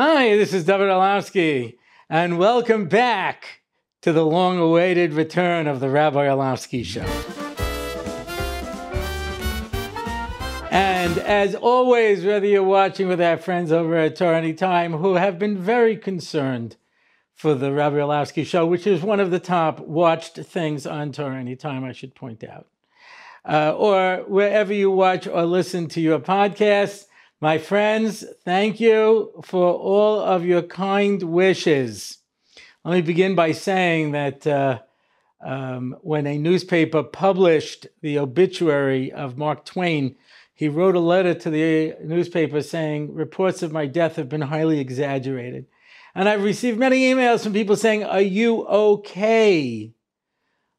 Hi, this is Dovid Orlofsky, and welcome back to the long-awaited return of the Rabbi Orlofsky Show. And as always, whether you're watching with our friends over at Torah Anytime, who have been very concerned for the Rabbi Orlofsky Show, which is one of the top watched things on Torah Anytime, I should point out, or wherever you watch or listen to your podcasts, my friends, thank you for all of your kind wishes. Let me begin by saying that when a newspaper published the obituary of Mark Twain, he wrote a letter to the newspaper saying, reports of my death have been highly exaggerated. And I've received many emails from people saying, are you okay?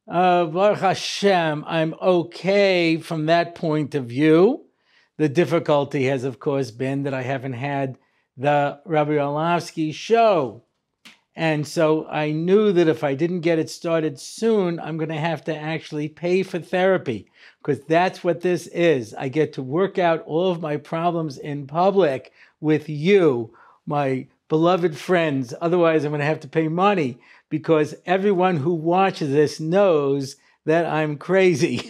Baruch Hashem, I'm okay from that point of view. The difficulty has, of course, been that I haven't had the Rabbi Orlofsky Show. And so I knew that if I didn't get it started soon, I'm going to have to actually pay for therapy, because that's what this is. I get to work out all of my problems in public with you, my beloved friends. Otherwise, I'm going to have to pay money, because everyone who watches this knows that I'm crazy.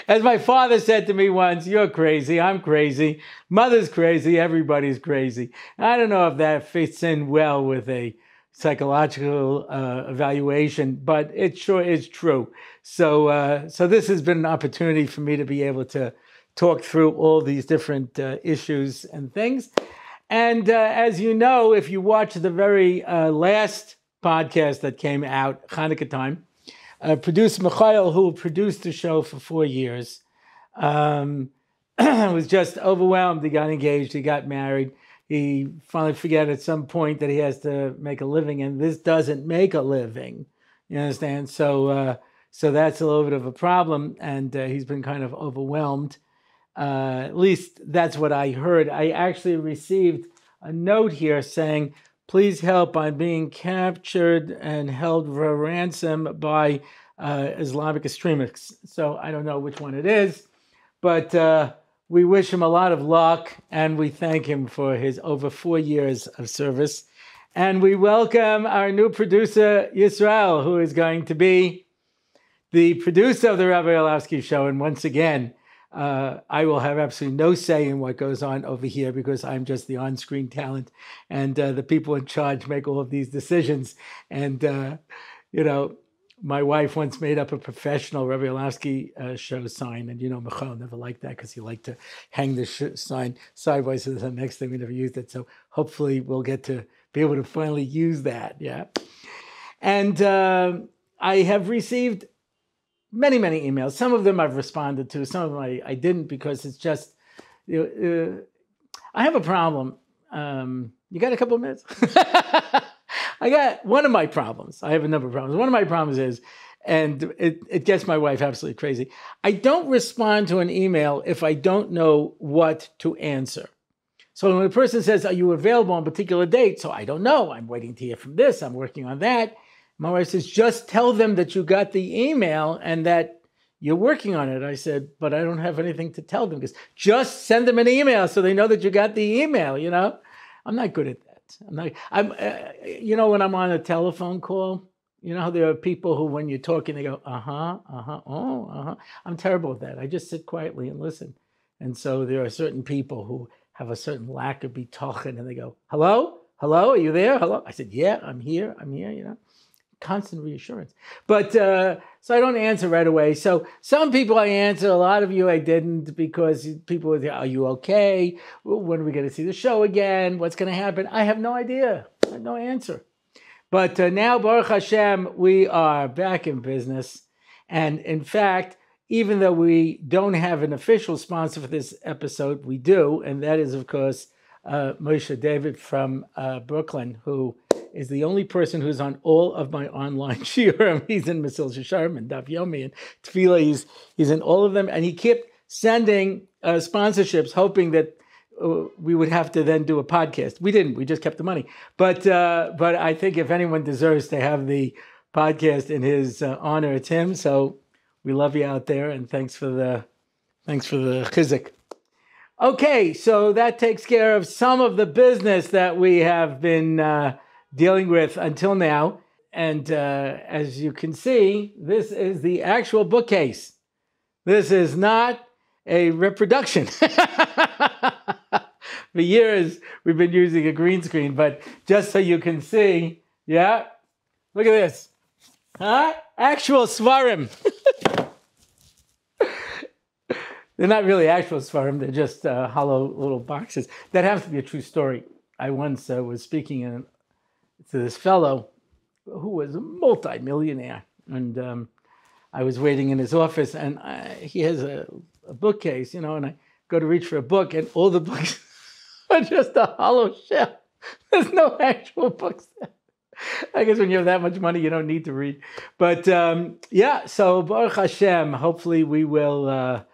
As my father said to me once, you're crazy, I'm crazy, mother's crazy, everybody's crazy. I don't know if that fits in well with a psychological evaluation, but it sure is true. So this has been an opportunity for me to be able to talk through all these different issues and things. And as you know, if you watch the very last podcast that came out, Hanukkah time, producer Michael, who produced the show for 4 years, was just overwhelmed. He got engaged, he got married. He finally figured at some point that he has to make a living, and this doesn't make a living. You understand? So that's a little bit of a problem, and he's been kind of overwhelmed. At least that's what I heard. I actually received a note here saying, please help, I'm being captured and held for ransom by Islamic extremists. So I don't know which one it is, but we wish him a lot of luck, and we thank him for his over 4 years of service. And we welcome our new producer, Yisrael, who is going to be the producer of the Rabbi Orlofsky Show. And once again, I will have absolutely no say in what goes on over here, because I'm just the on-screen talent, and the people in charge make all of these decisions. And, my wife once made up a professional Rabbi Orlofsky show sign, and Michal never liked that, because he liked to hang the sign sideways. So the next thing we never used it. So hopefully we'll get to be able to finally use that. Yeah. And I have received many, many emails. Some of them I've responded to. Some of them I didn't, because it's just, I have a problem. You got a couple of minutes? I got one of my problems. I have a number of problems. One of my problems is, and it gets my wife absolutely crazy, I don't respond to an email if I don't know what to answer. So when a person says, are you available on a particular date? So I don't know. I'm waiting to hear from this. I'm working on that. My wife says, just tell them that you got the email and that you're working on it. I said, but I don't have anything to tell them, because just send them an email so they know that you got the email, I'm not good at that. When I'm on a telephone call, how there are people who, when you're talking, they go, I'm terrible at that. I just sit quietly and listen. And so there are certain people who have a certain lack of bitachon, and they go, hello, are you there? Hello. I said, yeah, I'm here, constant reassurance. But so I don't answer right away. So some people I answer, a lot of you I didn't, because people would say, are you okay? When are we going to see the show again? What's going to happen? I have no idea. I have no answer. But now, Baruch Hashem, we are back in business. And in fact, even though we don't have an official sponsor for this episode, we do. And that is, of course, Moshe David from Brooklyn, who is the only person who's on all of my online shiurim. He's in Masil Sharm and Daf Yomi and Tefillah. He's in all of them. And he kept sending sponsorships, hoping that we would have to then do a podcast. We didn't. We just kept the money. But I think if anyone deserves to have the podcast in his honor, it's him. So we love you out there, and thanks for the chizuk. Okay, so that takes care of some of the business that we have been dealing with until now. And as you can see, this is the actual bookcase. This is not a reproduction. For years, we've been using a green screen, but just so you can see, yeah, look at this. Huh? Actual svarim. They're not really actual svarim, they're just hollow little boxes. That happens to be a true story. I once was speaking to this fellow who was a multi-millionaire, and I was waiting in his office, and he has a bookcase, and I go to reach for a book, and all the books are just a hollow shell. There's no actual books there. I guess when you have that much money, you don't need to read. But yeah, so Baruch Hashem, hopefully we will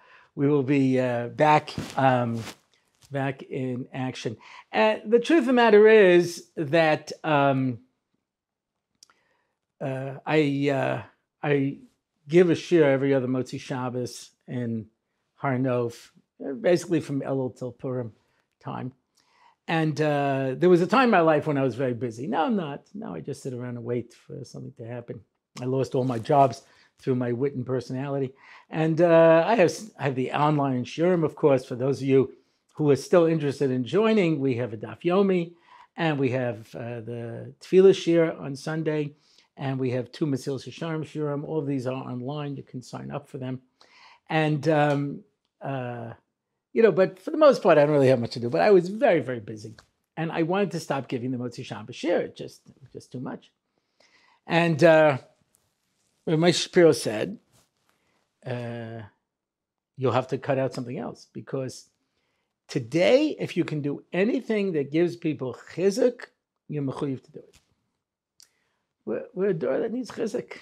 be back in action. And the truth of the matter is that I give a shir every other Motzi Shabbos in Har Nof, basically from Elul till Purim time. And there was a time in my life when I was very busy. Now I'm not. Now I just sit around and wait for something to happen. I lost all my jobs through my wit and personality. And I have the online shiurim, of course. For those of you who are still interested in joining, we have a Daf Yomi, and we have the Tefillah shir on Sunday, and we have 2 Mesilas Yesharim shiurim. All of these are online. You can sign up for them. And but for the most part, I don't really have much to do. But I was very, very busy, and I wanted to stop giving the Motzi Shabbos shir. It was just too much. And my Shapiro said, "You'll have to cut out something else, because today, if you can do anything that gives people chizuk, you're mechuyev to do it. We're a door that needs chizuk,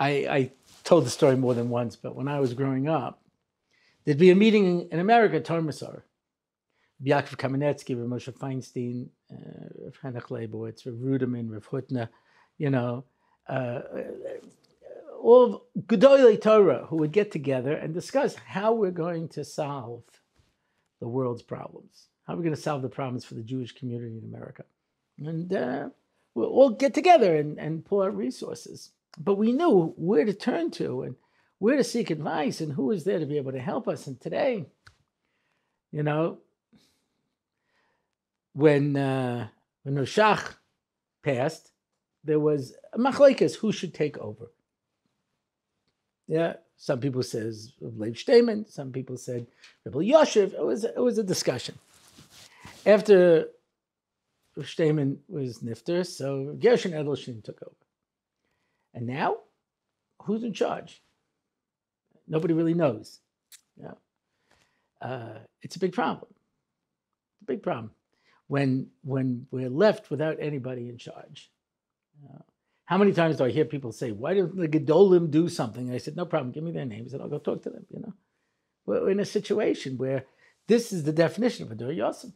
I told the story more than once, but when I was growing up, there'd be a meeting in America, Torah Masar. Yaakov Kamenetsky, Rav Moshe Feinstein, Rav Henoch Leibowitz, Rav Ruderman, Rav Hutner, all of Gedolei Torah who would get together and discuss how we're going to solve the world's problems, how we're going to solve the problems for the Jewish community in America. And we'll get together and pull out resources. But we knew where to turn to and where to seek advice and who was there to be able to help us. And today, when Noshach passed, there was a machlekes who should take over. Yeah, some people says Leib Shteiman, some people said Rebbe Yoshev. It was a discussion. After Shteiman was nifter, so Gershon Edelstein took over. And now, who's in charge? Nobody really knows. It's a big problem. It's a big problem when we're left without anybody in charge. How many times do I hear people say, "Why don't the Gedolim do something?" And I said, "No problem. Give me their names, and I'll go talk to them." We're in a situation where this is the definition of a Dor Yosem.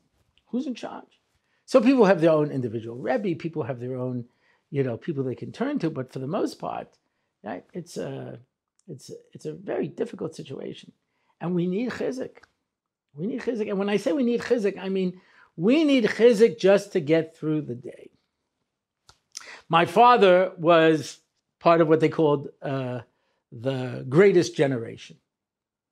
Who's in charge? So people have their own individual Rebbe. People have their own, people they can turn to. But for the most part, right, it's a very difficult situation, and we need chizuk. We need chizuk, and when I say we need chizuk, I mean we need chizuk just to get through the day. My father was part of what they called the greatest generation.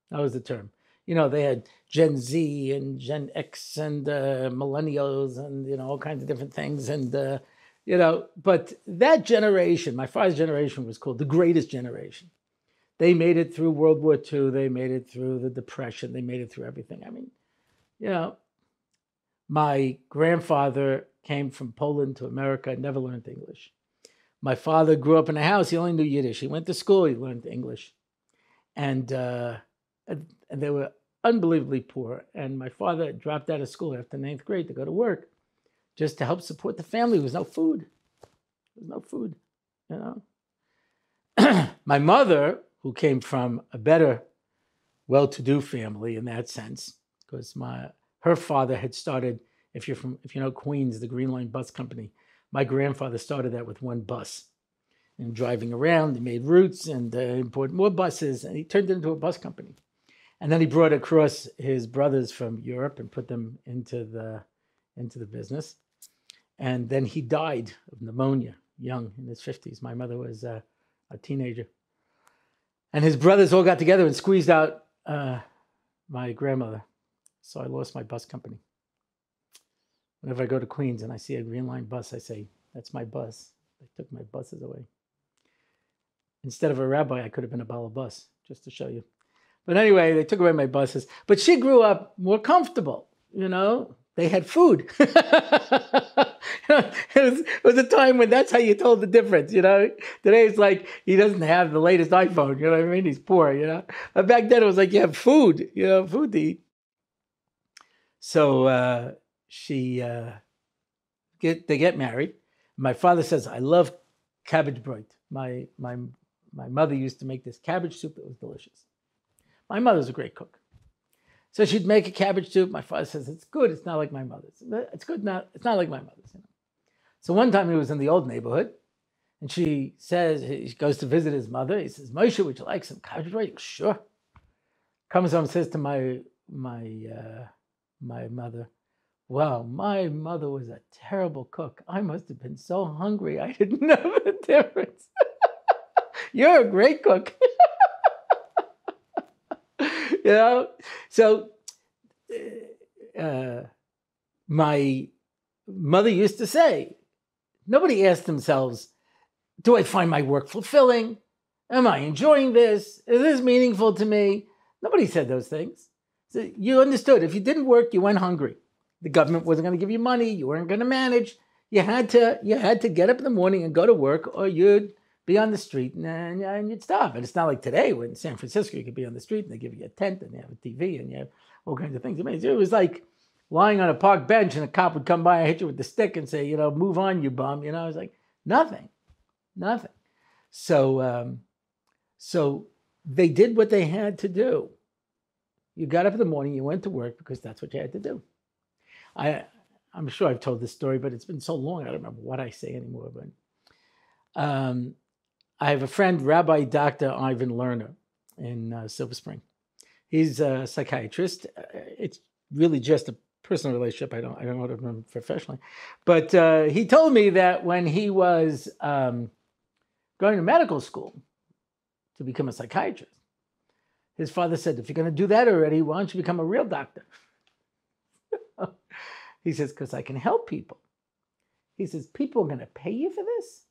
That was the term. They had Gen Z and Gen X and millennials and, all kinds of different things. And, but that generation, my father's generation, was called the greatest generation. They made it through World War II. They made it through the Depression. They made it through everything. I mean, my grandfather came from Poland to America, never learned English. My father grew up in a house. He only knew Yiddish. He went to school. He learned English. And they were unbelievably poor. And my father dropped out of school after 9th grade to go to work just to help support the family. There was no food. My mother, who came from a better, well-to-do family in that sense, because her father had started, if you know Queens, the Green Line Bus Company, my grandfather started that with one bus. and driving around. He made routes and imported more buses, and he turned it into a bus company. And then he brought across his brothers from Europe and put them into the business. And then he died of pneumonia, young, in his 50s. My mother was a teenager. And his brothers all got together and squeezed out my grandmother. So I lost my bus company. Whenever I go to Queens and I see a Green Line bus, I say, that's my bus. They took my buses away. Instead of a rabbi, I could have been a balabus, just to show you. But anyway, they took away my buses. But she grew up more comfortable, you know. They had food. It was a time when that's how you told the difference, you know. Today it's like he doesn't have the latest iPhone, you know what I mean? He's poor, you know. But back then it was like you have food, you know, food to eat. So they get married. My father says, I love cabbage broth. My mother used to make this cabbage soup that was delicious. My mother's a great cook. So she'd make a cabbage soup. My father says, it's good. It's not like my mother's. It's good. It's not like my mother's. You know? So one time he was in the old neighborhood, and she says, he goes to visit his mother. He says, Moshe, would you like some cabbage broth? Sure. Comes home and says to my mother, wow, my mother was a terrible cook. I must have been so hungry I didn't know the difference. You're a great cook. You know? So my mother used to say, nobody asked themselves, do I find my work fulfilling? Am I enjoying this? Is this meaningful to me? Nobody said those things. So you understood. If you didn't work, you went hungry. The government wasn't going to give you money. You weren't going to manage. You had to get up in the morning and go to work, or you'd be on the street and you'd starve. And it's not like today when in San Francisco you could be on the street and they give you a tent and you have a TV and you have all kinds of things. I mean, it was like lying on a park bench and a cop would come by and hit you with the stick and say, you know, move on, you bum. You know, I was like, nothing. So they did what they had to do. You got up in the morning, you went to work because that's what you had to do. I'm sure I've told this story, but it's been so long, I don't remember what I say anymore. But I have a friend, Rabbi Dr. Ivan Lerner in Silver Spring. He's a psychiatrist. It's really just a personal relationship. I don't know him professionally. But he told me that when he was going to medical school to become a psychiatrist, his father said, if you're going to do that already, why don't you become a real doctor? He says, because I can help people. He says, people are going to pay you for this?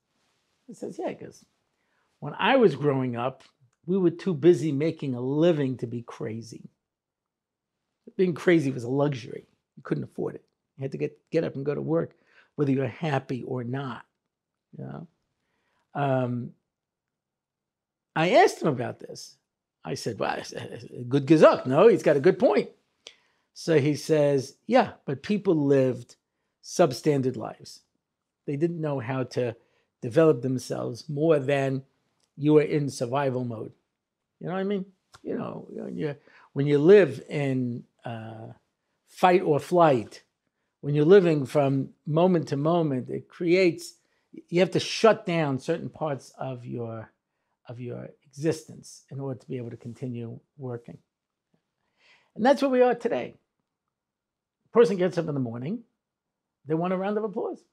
He says, yeah, because when I was growing up, we were too busy making a living to be crazy. Being crazy was a luxury. You couldn't afford it. You had to get up and go to work, whether you're happy or not. You know? I asked him about this. I said, well, good gesagt. No, he's got a good point. So he says, yeah, but people lived substandard lives. They didn't know how to develop themselves more than you were in survival mode. You know what I mean? You know, when you live in fight or flight, when you're living from moment to moment, it creates, you have to shut down certain parts of your existence in order to be able to continue working. And that's where we are today. A person gets up in the morning, they want a round of applause.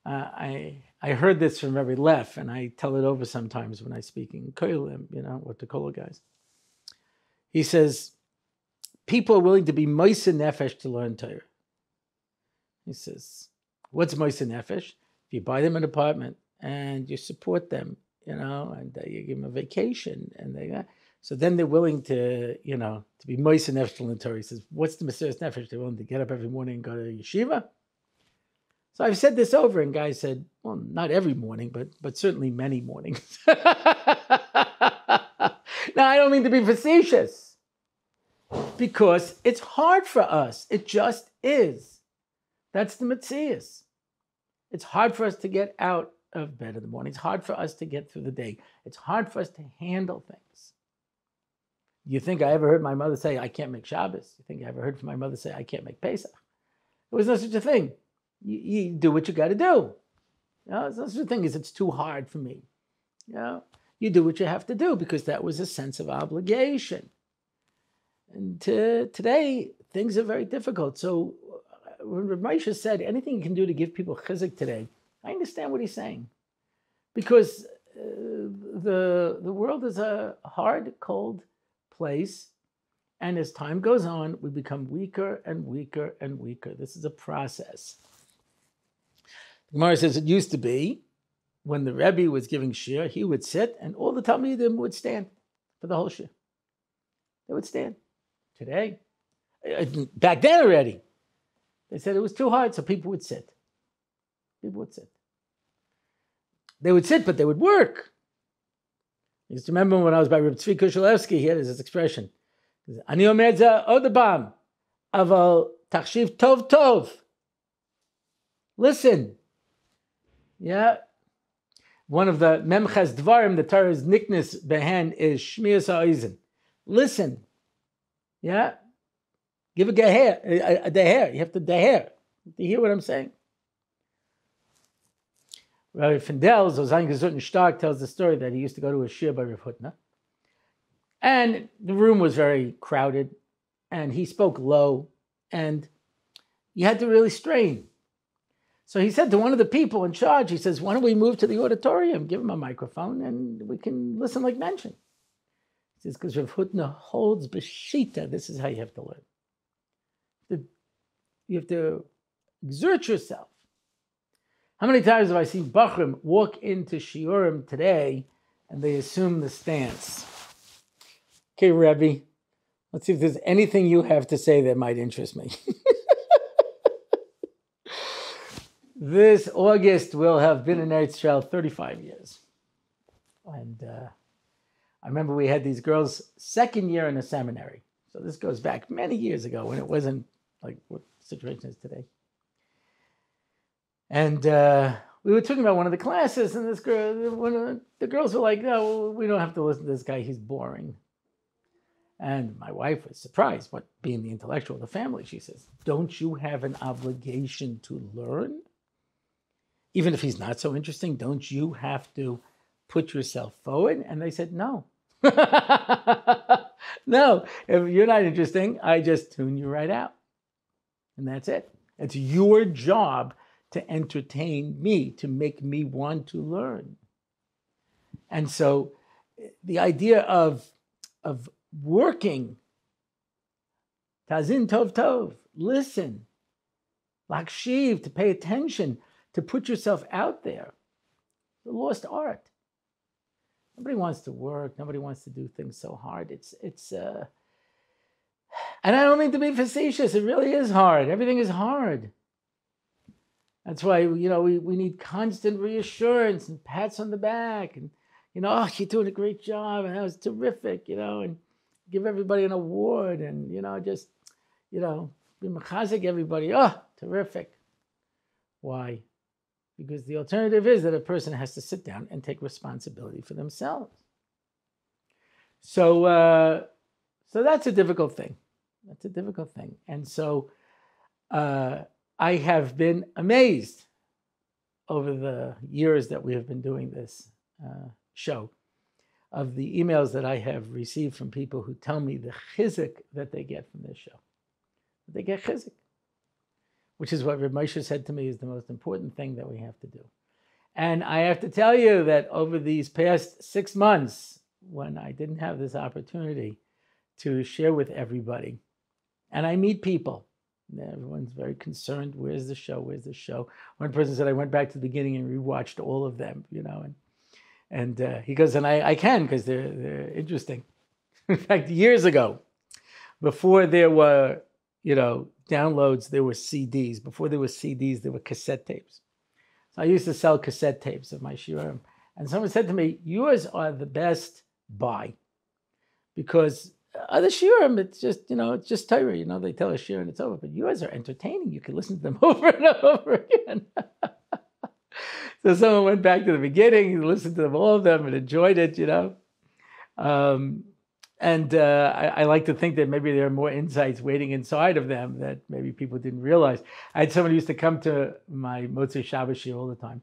I heard this from Rabbi Leff, and I tell it over sometimes when I speak in Kohelim, you know, what the Kola guys. He says, people are willing to be moise nefesh to learn Torah. He says, what's moise nefesh? If you buy them an apartment and you support them, you know, and you give them a vacation, and so then they're willing to, you know, to be moise nefesh to learn Torah. He says, what's the mesiras nefesh? They're willing to get up every morning and go to yeshiva. So I've said this over, and guys said, well, not every morning, but certainly many mornings. Now, I don't mean to be facetious, because it's hard for us. It just is. That's the metzius. It's hard for us to get out of bed in the morning. It's hard for us to get through the day. It's hard for us to handle things. You think I ever heard my mother say, I can't make Shabbos? You think I ever heard from my mother say, I can't make Pesach? There was no such a thing. You do what you got to do. That's the thing is, it's too hard for me. You do what you have to do because that was a sense of obligation. And today, things are very difficult. So when Rav Moshe said anything you can do to give people chizuk today, I understand what he's saying. Because the world is a hard, cold place. And as time goes on, we become weaker and weaker and weaker. This is a process. The Gemara says it used to be when the Rebbe was giving shir, he would sit and all the Talmidim would stand for the whole shir. They would stand. Today, back then already, they said it was too hard, so people would sit. People would sit. They would sit, but they would work. I used to remember when I was by Rabbi R Orlofsky, he had this expression. Ani omer za odabam, aval tachshiv tov tov. Listen. Yeah. One of the memchas dvarim, the Torah's nickness behen is shmiras ha'ozen. Listen. Yeah. Give a deher. You have to deher. Do you hear what I'm saying? Rabbi Findel, Zozan Gesund Stark, tells the story that he used to go to a shir by Rav Hutner. And the room was very crowded, and he spoke low, and you had to really strain. So he said to one of the people in charge, he says, why don't we move to the auditorium, give him a microphone, and we can listen like mention. He says, because Rav Hutner holds b'shita, this is how you have to learn. You have to exert yourself. How many times have I seen Bachrim walk into shiurim today and they assume the stance? Okay, Rebbe, let's see if there's anything you have to say that might interest me. This August will have been in Eretz Yisrael 35 years. And I remember we had these girls' second year in a seminary. So this goes back many years ago when it wasn't like what the situation is today. And we were talking about one of the classes, and this girl, one of the girls were like, no, we don't have to listen to this guy, he's boring. And my wife was surprised, but being the intellectual of the family, she says, don't you have an obligation to learn? Even if he's not so interesting, don't you have to put yourself forward? And they said, no. No, if you're not interesting, I just tune you right out. And that's it. It's your job to entertain me, to make me want to learn. And so the idea of working, tazin tov tov, listen, lakshiv, to pay attention, to put yourself out there, the lost art. Nobody wants to work. Nobody wants to do things so hard. And I don't mean to be facetious. It really is hard. Everything is hard. That's why, we need constant reassurance and pats on the back and, oh, you're doing a great job and that was terrific, and give everybody an award and, just, be mechazik everybody. Oh, terrific. Why? Because the alternative is that a person has to sit down and take responsibility for themselves. So that's a difficult thing. That's a difficult thing. And so I have been amazed over the years that we have been doing this show of the emails that I have received from people who tell me the chizuk that they get from this show. They get chizuk, which is what Reb Moshe said to me is the most important thing that we have to do. And I have to tell you that over these past 6 months, when I didn't have this opportunity to share with everybody, and I meet people, everyone's very concerned, where's the show, where's the show? One person said, I went back to the beginning and rewatched all of them, and he goes, and I can, because they're interesting. In fact, years ago, before there were, downloads, there were CDs. Before there were CDs, there were cassette tapes. So I used to sell cassette tapes of my shiurim. And someone said to me, yours are the best buy. Because other shiurim, it's just, it's just Torah. They tell a shiur and it's over. But yours are entertaining. You can listen to them over and over again. So someone went back to the beginning and listened to them, all of them, and enjoyed it, And I like to think that maybe there are more insights waiting inside of them that maybe people didn't realize. I had someone who used to come to my Motzei Shabbos shiur all the time.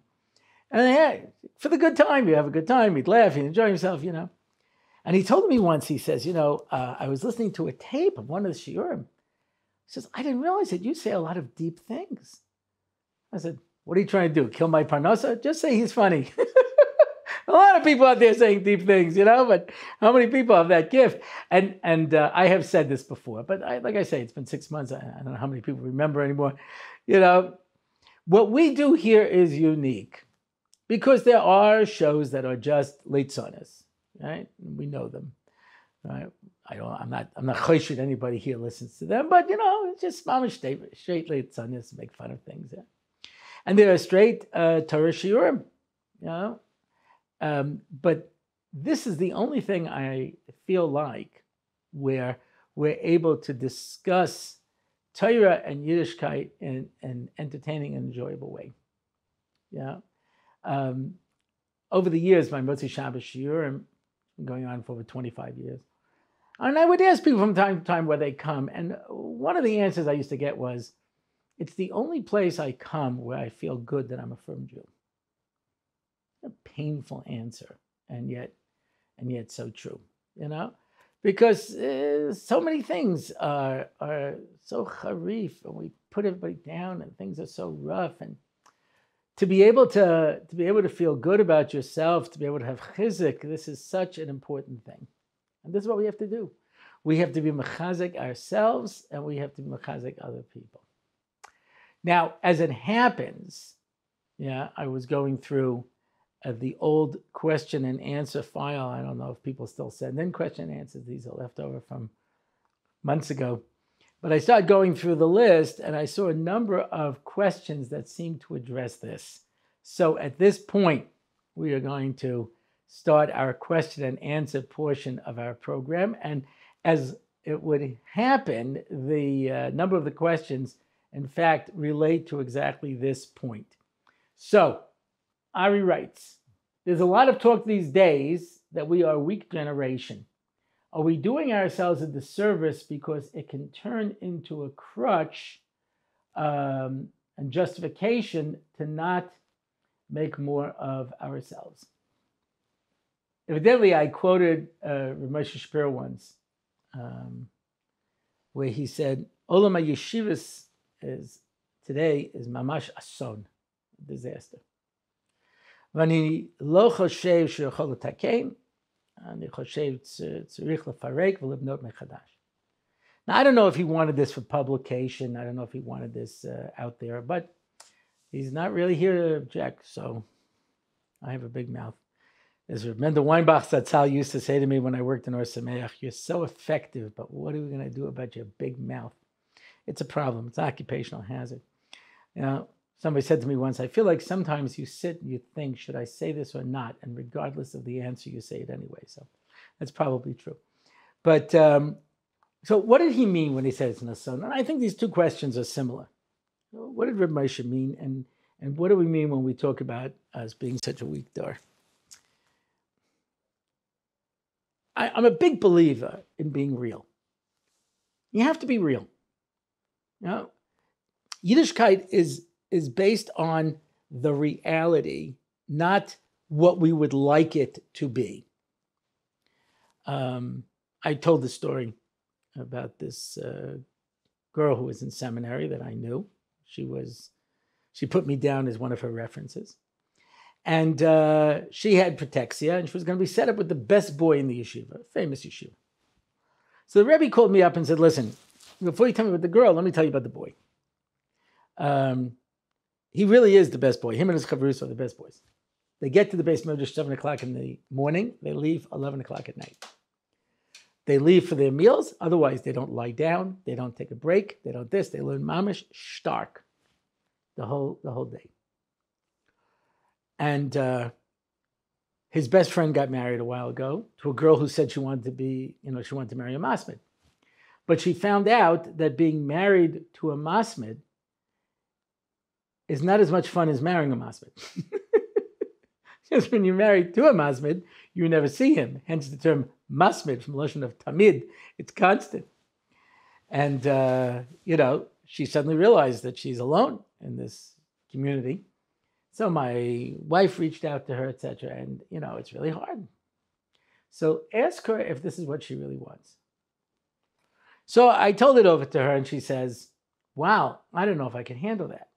And yeah, for the good time, you have a good time, you'd laugh, you'd enjoy yourself, And he told me once, he says, I was listening to a tape of one of the shiurim. He says, I didn't realize that you say a lot of deep things. I said, what are you trying to do? Kill my parnasa? Just say he's funny. A lot of people out there saying deep things, but how many people have that gift? And I have said this before, but like I say, it's been 6 months. I don't know how many people remember anymore. What we do here is unique because there are shows that are just leitzonis, right? We know them, right? I'm not choshid anybody here listens to them, but it's just mamish straight leitzonis, make fun of things. Yeah? And there are straight Torah shiurim, but this is the only thing I feel like where we're able to discuss Torah and Yiddishkeit in an entertaining and enjoyable way. Yeah. Over the years, my Motzi Shabbos shiurim been going on for over 25 years. And I would ask people from time to time where they come. And one of the answers I used to get was, it's the only place I come where I feel good that I'm a firm Jew. A painful answer, and yet so true, because so many things are so harif, and we put everybody down, and things are so rough, and to be able to feel good about yourself, to be able to have chizuk, this is such an important thing, and this is what we have to do. We have to be mechazik ourselves, and we have to be mechazik other people. Now, as it happens, I was going through the old question and answer file. I don't know if people still send in question and answers. These are left over from months ago. But I started going through the list, and I saw a number of questions that seemed to address this. So at this point, we are going to start our question and answer portion of our program. And as it would happen, the number of the questions, in fact, relate to exactly this point. So, Ari writes, there's a lot of talk these days that we are a weak generation. Are we doing ourselves a disservice because it can turn into a crutch and justification to not make more of ourselves? Evidently, I quoted Moshe Shapiro once, where he said, Olam HaYeshivas today is mamash ason, disaster. ואני לא חושב שיכול לתקן, אני חושב צריך לפרק ולבנות מחדש. Now, I don't know if he wanted this for publication. I don't know if he wanted this out there, but he's not really here to object, so I have a big mouth. As Mendel Weinbach Zatzal used to say to me when I worked in Or Sameach, you're so effective, but what are we going to do about your big mouth? It's a problem. It's an occupational hazard. Somebody said to me once, I feel like sometimes you sit and you think, should I say this or not? And regardless of the answer, you say it anyway. So that's probably true. But so what did he mean when he said it's an ason? And I think these two questions are similar. What did Reb Moshe mean? And what do we mean when we talk about us being such a weak door? I'm a big believer in being real. You have to be real. Yiddishkeit is based on the reality, not what we would like it to be. I told the story about this girl who was in seminary that I knew. She put me down as one of her references. And she had protexia, and she was going to be set up with the best boy in the yeshiva, famous yeshiva. So the Rebbe called me up and said, listen, before you tell me about the girl, let me tell you about the boy. He really is the best boy. Him and his chavrus are the best boys. They get to the base medrash 7 o'clock in the morning. They leave 11 o'clock at night. They leave for their meals. Otherwise, they don't lie down. They don't take a break. They don't this. They learn mamish stark the whole day. And his best friend got married a while ago to a girl who said she wanted to marry a masmid. But she found out that being married to a masmid is not as much fun as marrying a masmid. Because when you're married to a masmid, you never see him. Hence the term masmid from Lashon of tamid. It's constant. And, she suddenly realized that she's alone in this community. So my wife reached out to her, etc. And, it's really hard. So ask her if this is what she really wants. So I told it over to her and she says, wow, I don't know if I can handle that.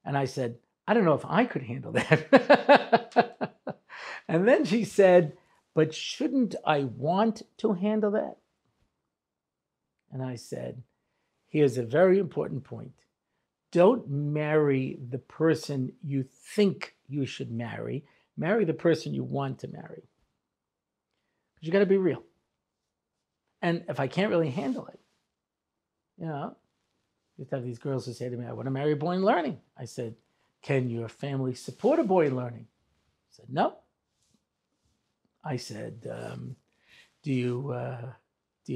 And I said, I don't know if I could handle that. And then she said, but shouldn't I want to handle that? And I said, here's a very important point. Don't marry the person you think you should marry. Marry the person you want to marry. But you got to be real. And if I can't really handle it, you used to have these girls who say to me, I want to marry a boy in learning. I said, can your family support a boy in learning? I said, no. I said, do you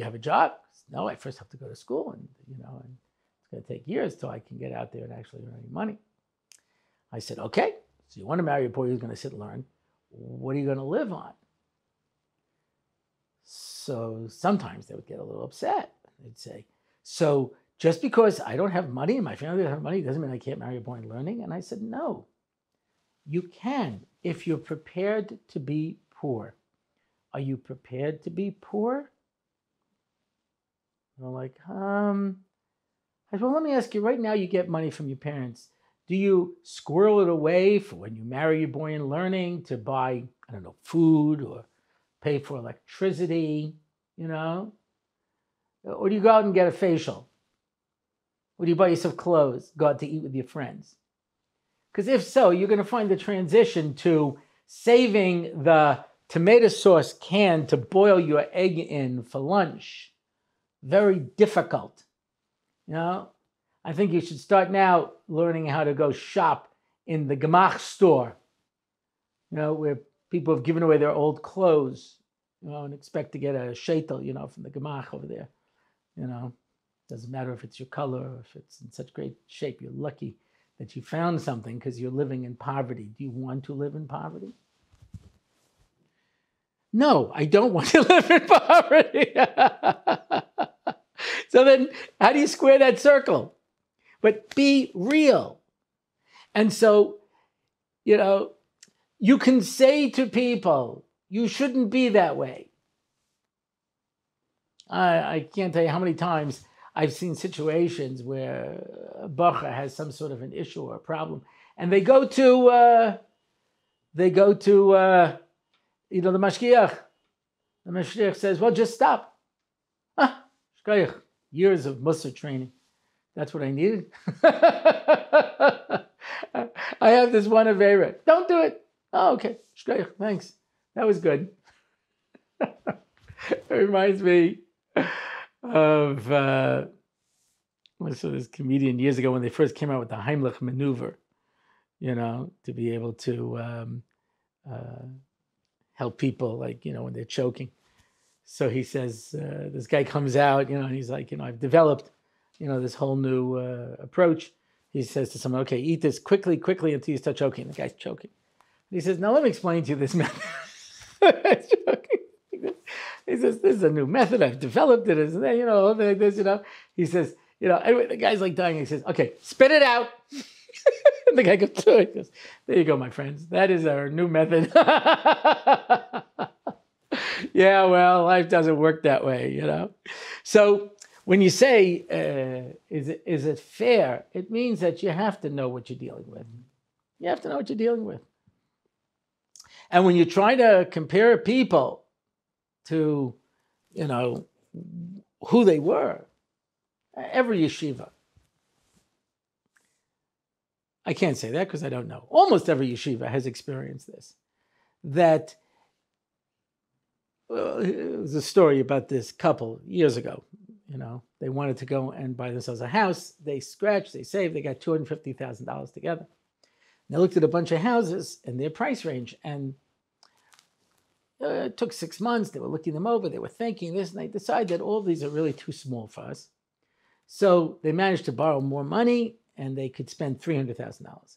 have a job? Said, no, I first have to go to school, and and it's going to take years till I can get out there and actually earn any money. I said, okay, so you want to marry a boy who's going to sit and learn. What are you going to live on? So sometimes they would get a little upset. They'd say, so just because I don't have money and my family doesn't have money doesn't mean I can't marry a boy in learning? And I said, no, you can if you're prepared to be poor. Are you prepared to be poor? And they're like, I said, well, let me ask you, right now you get money from your parents. Do you squirrel it away for when you marry your boy in learning to buy, I don't know, food or pay for electricity, Or do you go out and get a facial? Or do you buy yourself clothes, go out to eat with your friends? Because if so, you're going to find the transition to saving the tomato sauce can to boil your egg in for lunch very difficult. I think you should start now learning how to go shop in the gemach store, where people have given away their old clothes, and expect to get a shaitel, from the gemach over there. Doesn't matter if it's your color or if it's in such great shape. You're lucky that you found something because you're living in poverty. Do you want to live in poverty? No, I don't want to live in poverty. So then how do you square that circle? But be real. And so, you can say to people, you shouldn't be that way. I can't tell you how many times I've seen situations where a bacha has some sort of an issue or a problem, and they go to the mashgiach. The mashgiach says, well, just stop. Years of Musar training. That's what I needed. I have this one avera. Don't do it. Oh, okay. Thanks. That was good. It reminds me of this comedian years ago when they first came out with the Heimlich maneuver, to be able to help people, when they're choking. So he says, this guy comes out, and he's like, I've developed, this whole new approach. He says to someone, okay, eat this quickly until you start choking. The guy's choking. And he says, now let me explain to you this method. He says, this is a new method. I've developed it. Like this, He says, anyway, the guy's like dying. He says, okay, spit it out. And the guy goes through it. He goes, there you go, my friends. That is our new method. Yeah, well, life doesn't work that way, So when you say, is it fair? It means that you have to know what you're dealing with. You have to know what you're dealing with. And when you try to compare people to, who they were, every yeshiva, I can't say that because I don't know. Almost every yeshiva has experienced this. That it was a story about this couple years ago. They wanted to go and buy themselves a house. They scratched, they saved, they got $250,000 together. They looked at a bunch of houses and their price range, and it took 6 months. They were looking them over. They were thinking this, and they decided that all of these are really too small for us. So they managed to borrow more money, and they could spend $300,000.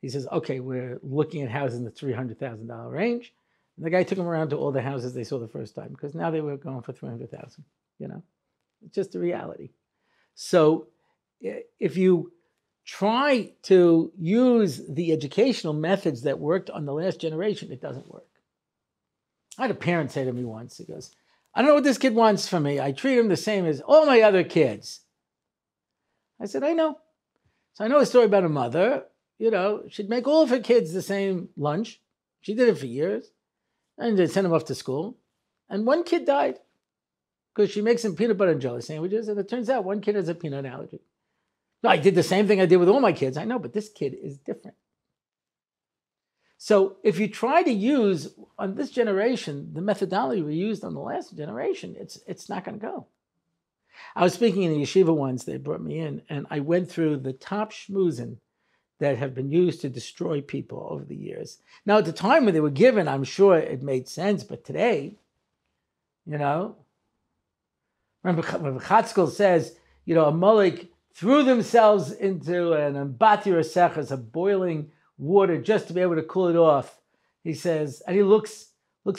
He says, okay, we're looking at houses in the $300,000 range. And the guy took them around to all the houses they saw the first time, because now they were going for $300,000. It's just a reality. So if you try to use the educational methods that worked on the last generation, it doesn't work. I had a parent say to me once, he goes, I don't know what this kid wants from me. I treat him the same as all my other kids. I said, I know. So I know a story about a mother, she'd make all of her kids the same lunch. She did it for years. And they'd send them off to school. And one kid died because she makes them peanut butter and jelly sandwiches. And it turns out one kid has a peanut allergy. No, I did the same thing I did with all my kids. I know, but this kid is different. So if you try to use on this generation the methodology we used on the last generation, it's not going to go. I was speaking in the yeshiva once. They brought me in, and I went through the top shmoozin that have been used to destroy people over the years. Now, at the time when they were given, I'm sure it made sense, but today, remember when Chatzkel says, a mullik threw themselves into an ambatir sechas, a boiling water, just to be able to cool it off. He says, and he looks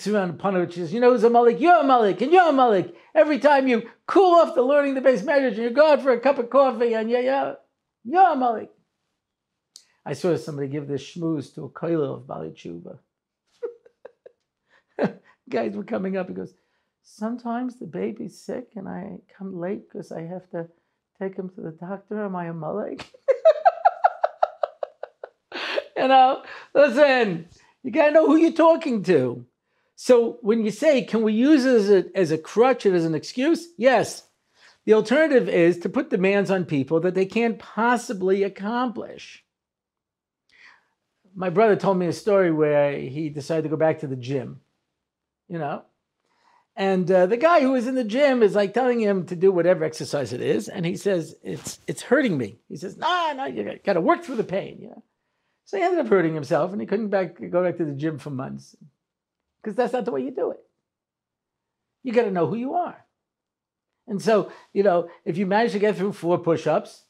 around upon it, and says, who's a mullik? You're a mullik, and you're a mullik. Every time you cool off the learning the base measures, and you go out for a cup of coffee, and you're a mullik. I saw somebody give this shmooze to a koilo of Bali Tshuva. Guys were coming up, he goes, sometimes the baby's sick, and I come late because I have to take him to the doctor. Am I a mullik? Listen, you got to know who you're talking to. So when you say, can we use it as a crutch and as an excuse? Yes. The alternative is to put demands on people that they can't possibly accomplish. My brother told me a story where he decided to go back to the gym, and the guy who was in the gym is like telling him to do whatever exercise it is. And he says, it's hurting me. He says, no, you got to work through the pain, So he ended up hurting himself, and he couldn't go back to the gym for months because that's not the way you do it. You got to know who you are. And so, if you manage to get through 4 push-ups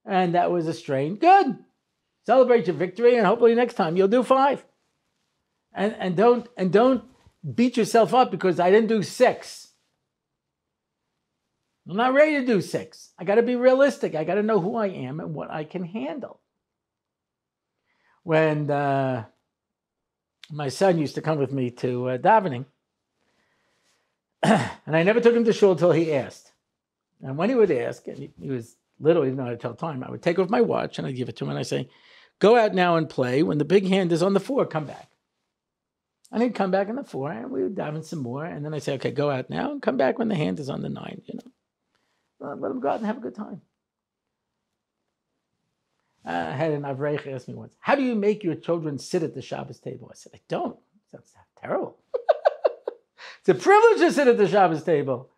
and that was a strain, good. Celebrate your victory, and hopefully next time you'll do 5. And don't beat yourself up because I didn't do 6. I'm not ready to do 6. I got to be realistic. I got to know who I am and what I can handle. When my son used to come with me to davening, and I never took him to shul until he asked. And when he would ask, and he was little, he didn't know how to tell time, I would take off my watch and I'd give it to him and I'd say, go out now and play. When the big hand is on the 4, come back. And he'd come back on the 4, and we would daven some more. And then I'd say, okay, go out now and come back when the hand is on the 9, Let him go out and have a good time. I had an Avreich ask me once, how do you make your children sit at the Shabbos table? I said, I don't. Sounds terrible. It's a privilege to sit at the Shabbos table.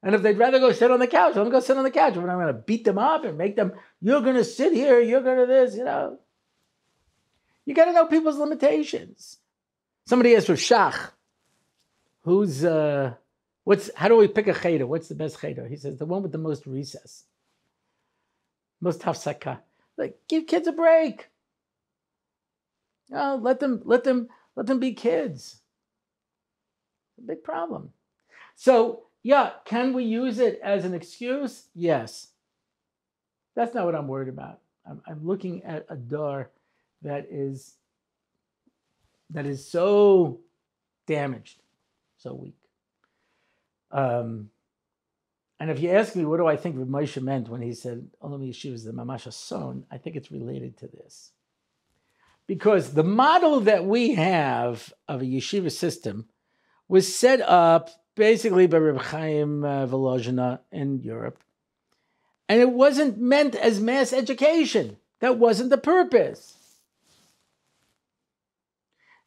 And if they'd rather go sit on the couch, let them go sit on the couch. But I'm going to beat them up and make them, you're going to sit here, you're going to this, You got to know people's limitations. Somebody asked for Shach, how do we pick a cheder? What's the best cheder? He says, the one with the most recess. Most hafsaka. Like, give kids a break. Let them be kids. It's a big problem. So, can we use it as an excuse? Yes. That's not what I'm worried about. I'm looking at a door that is so damaged, so weak. And if you ask me, what do I think Rav Moshe meant when he said, Olam Yeshiva is the Mamash Son, I think it's related to this. Because the model that we have of a yeshiva system was set up basically by Reb Chaim Volozhina in Europe. And it wasn't meant as mass education. That wasn't the purpose.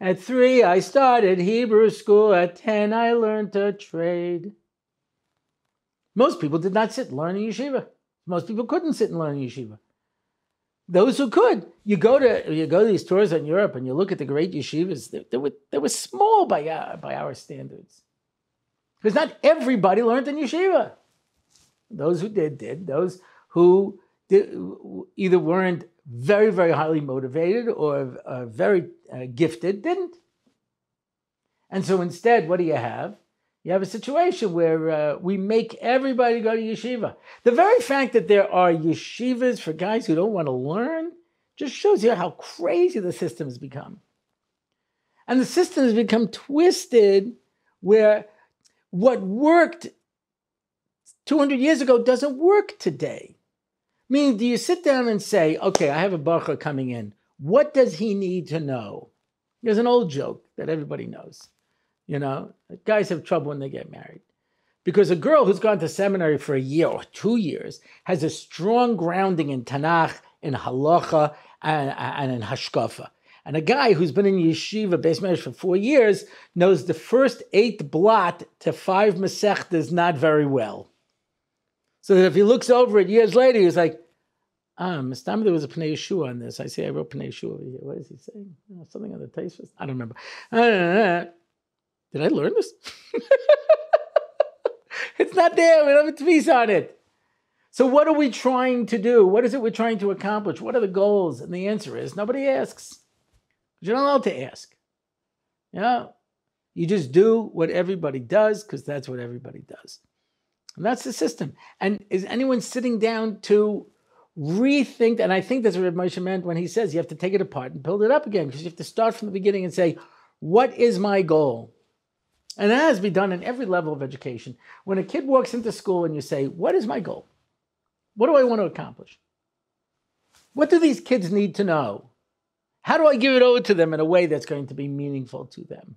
At 3, I started Hebrew school. At 10, I learned a trade. Most people did not sit and learn in yeshiva. Most people couldn't sit and learn in yeshiva. Those who could, you go to these tours in Europe and you look at the great yeshivas. They were small by our standards, because not everybody learned in yeshiva. Those who did. Those who either weren't very, very highly motivated or very gifted didn't. And so instead, what do you have? You have a situation where we make everybody go to yeshiva. The very fact that there are yeshivas for guys who don't want to learn just shows you how crazy the system has become. And the system has become twisted where what worked 200 years ago doesn't work today. Meaning, do you sit down and say, okay, I have a bacha coming in. What does he need to know? There's an old joke that everybody knows. Guys have trouble when they get married. Because a girl who's gone to seminary for a year or 2 years has a strong grounding in Tanakh, in halacha, and in hashkafa. And a guy who's been in yeshiva, base marriage for 4 years, knows the first 8 blot to 5 masechtas not very well. So that if he looks over it years later, he's like, Mr. there was a Pnei Yeshua on this. I say I wrote Pnei Yeshua over here. What is he saying? Something on the taste. I don't remember. Did I learn this? It's not there. We don't have a tweeze on it. So what are we trying to do? What is it we're trying to accomplish? What are the goals? And the answer is nobody asks. You're not allowed to ask. You just do what everybody does because that's what everybody does. And that's the system. And is anyone sitting down to rethink? And I think that's what Rabbi Moshe meant when he says you have to take it apart and build it up again, because you have to start from the beginning and say, what is my goal? And that has to be done in every level of education. When a kid walks into school and you say, what is my goal? What do I want to accomplish? What do these kids need to know? How do I give it over to them in a way that's going to be meaningful to them?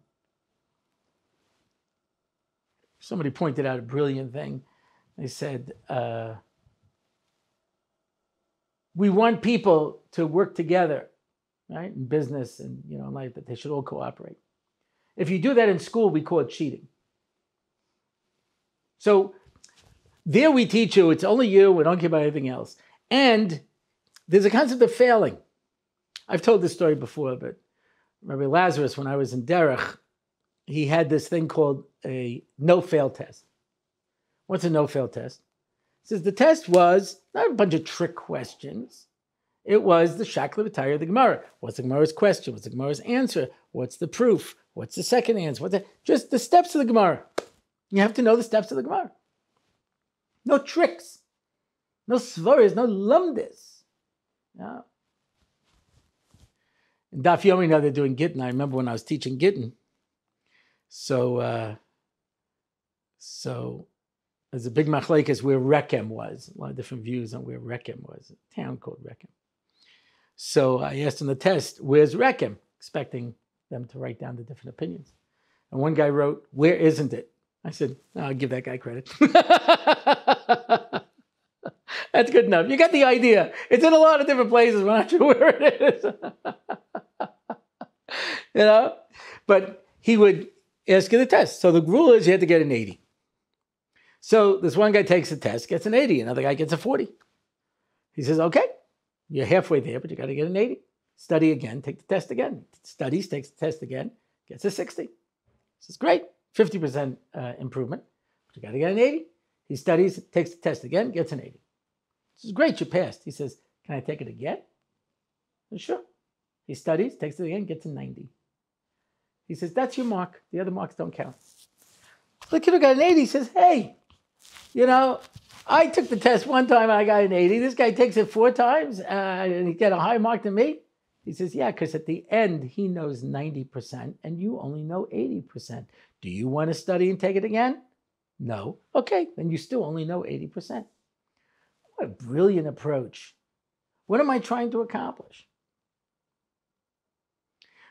Somebody pointed out a brilliant thing. They said, we want people to work together, right? In business and in life, that they should all cooperate. If you do that in school, we call it cheating. So there we teach you, it's only you, we don't care about anything else. And there's a concept of failing. I've told this story before, but Rabbi Lazarus, when I was in Derech, he had this thing called a no-fail test. What's a no-fail test? He says the test was not a bunch of trick questions. It was the shakla v'tayr of the Gemara. What's the Gemara's question? What's the Gemara's answer? What's the proof? What's the second answer? Just the steps of the Gemara. You have to know the steps of the Gemara. No tricks. No svaris, no lumdis. No. In Daf Yomi now they're doing Gittin. I remember when I was teaching Gittin. So there's a big machlekes where Rechem was. A lot of different views on where Rechem was. A town called Rechem. So I asked in the test, where's Rechem? Expecting them to write down the different opinions. And one guy wrote, where isn't it? I said, I'll give that guy credit. That's good enough. You got the idea. It's in a lot of different places. We're not sure where it is. But he would ask you the test. So the rule is you had to get an 80. So this one guy takes the test, gets an 80. Another guy gets a 40. He says, okay, you're halfway there, but you got to get an 80. Study again, take the test again. Studies, takes the test again, gets a 60. This is great, 50% improvement, but you got to get an 80. He studies, takes the test again, gets an 80. This is great, you passed. He says, can I take it again? Said, sure. He studies, takes it again, gets a 90. He says, that's your mark. The other marks don't count. The kid who got an 80 says, hey, I took the test one time and I got an 80. This guy takes it 4 times and he got a higher mark than me. He says, yeah, because at the end, he knows 90% and you only know 80%. Do you want to study and take it again? No. Okay, then you still only know 80%. What a brilliant approach. What am I trying to accomplish?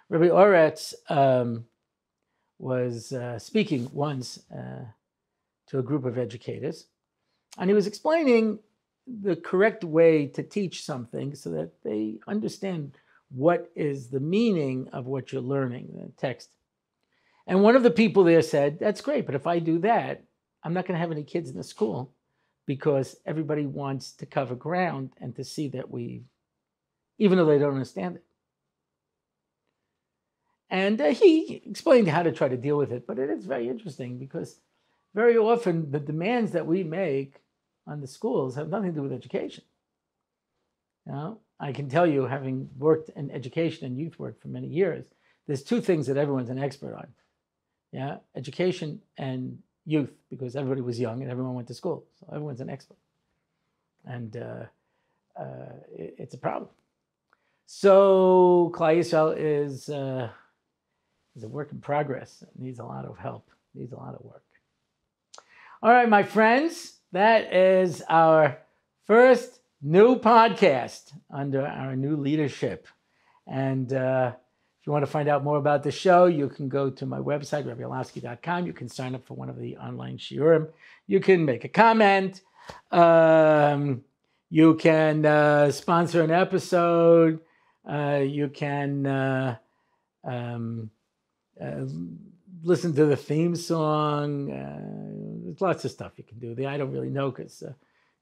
Rabbi Orlofsky was speaking once to a group of educators, and he was explaining the correct way to teach something so that they understand what is the meaning of what you're learning, the text. And one of the people there said, that's great, but if I do that, I'm not going to have any kids in the school because everybody wants to cover ground and to see that even though they don't understand it. And he explained how to try to deal with it, but it is very interesting because very often the demands that we make on the schools have nothing to do with education. I can tell you, having worked in education and youth work for many years, there's 2 things that everyone's an expert on. Education and youth because everybody was young and everyone went to school. So everyone's an expert. And it's a problem. So Klal Yisrael is a work in progress. It needs a lot of help. It needs a lot of work. All right, my friends, that is our first new podcast under our new leadership. And if you want to find out more about the show, you can go to my website, RabbiOrlofsky.com. You can sign up for one of the online shiurim. You can make a comment. You can sponsor an episode. You can listen to the theme song. There's lots of stuff you can do. I don't really know because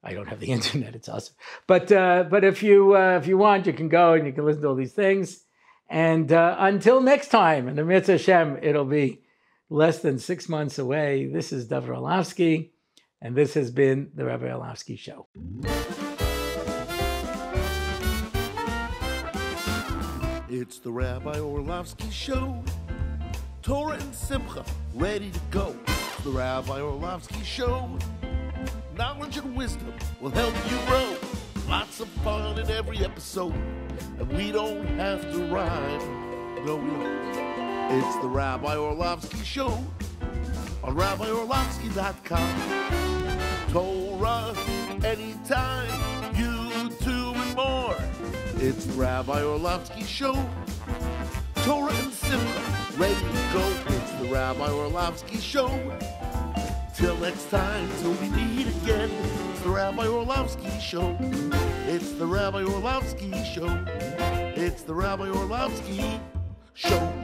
I don't have the internet. It's awesome. But if you want, you can go and you can listen to all these things. And until next time, and the Mitzvah Hashem, it'll be less than 6 months away. This is Dovid Orlofsky, and this has been the Rabbi Orlofsky Show. It's the Rabbi Orlofsky Show. Torah and Simcha, ready to go. It's the Rabbi Orlofsky Show. Knowledge and wisdom will help you grow. Lots of fun in every episode. And we don't have to rhyme. No, we don't. It's the Rabbi Orlofsky Show on RabbiOrlofsky.com. Torah, anytime, YouTube and more. It's the Rabbi Orlofsky Show. Torah and Simcha, ready to go. It's the Rabbi Orlofsky Show. Till next time, till we meet again. It's the Rabbi Orlofsky Show. It's the Rabbi Orlofsky Show. It's the Rabbi Orlofsky Show.